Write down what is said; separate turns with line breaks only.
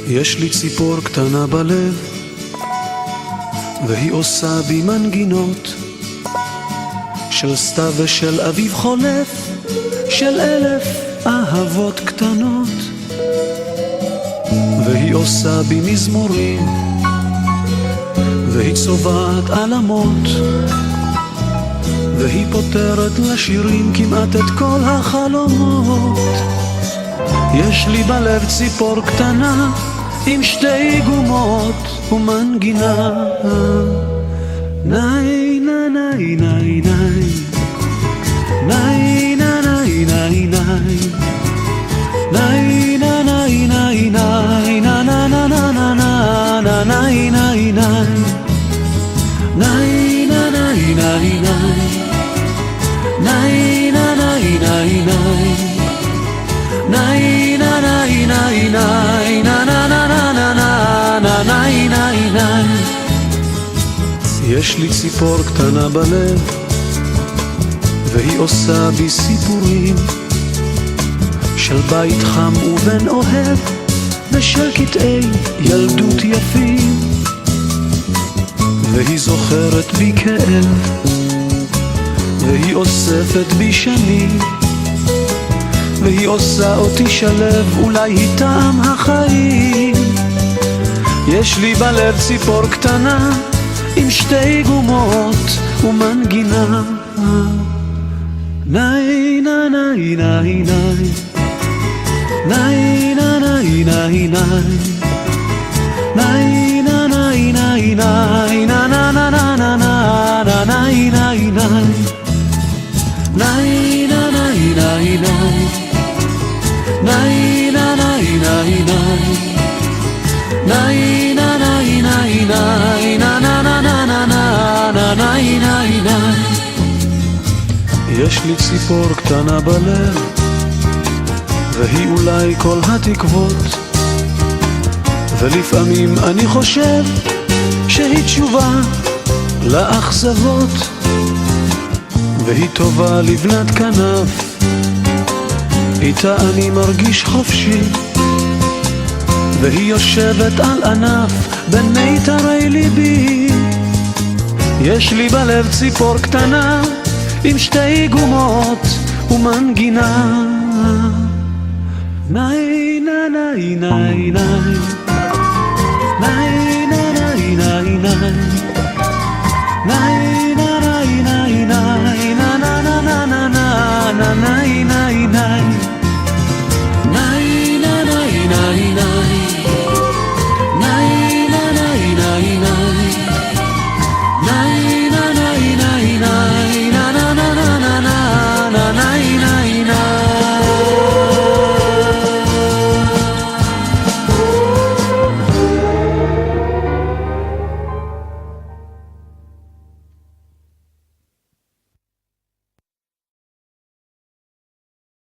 יש לי ציפור קטנה בלב, והיא עושה בי מנגינות של סתיו ושל אביב חולף, של 1000 אהבות קטנות. והיא עושה בי מזמורים, והיא צובעת עלמות, והיא פותרת לשירים כמעט את כל החלומות. יש לי בלב ציפור קטנה עם 2 גומות ומנגינה. ניי ניי ניי ניי ניי ניי ניי ניי ניי ניי ניי ניי ניי ניי ניי ניי יש לי ציפור קטנה בלב, והיא עושה בי סיפורים של בית חם ובן אוהב, ושל קטעי ילדות יפים. והיא זוכרת בי כאב, והיא אוספת בי שנים, והיא עושה אותי שלב, אולי היא טעם החיים. יש לי בלב ציפור קטנה עם 2 גומות ומנגינה. ניי ניי ניי ניי ניי ניי ניי ניי ניי ניי יש לי ציפור קטנה בלב, והיא אולי כל התקוות, ולפעמים אני חושב שהיא תשובה לאכזבות, והיא טובה לבנת כנף, איתה אני מרגיש חופשי, והיא יושבת על ענף בין מיתרי ליבי. יש לי בלב ציפור קטנה עם 2 גומות ומנגינה. ניי ניי ניי ניי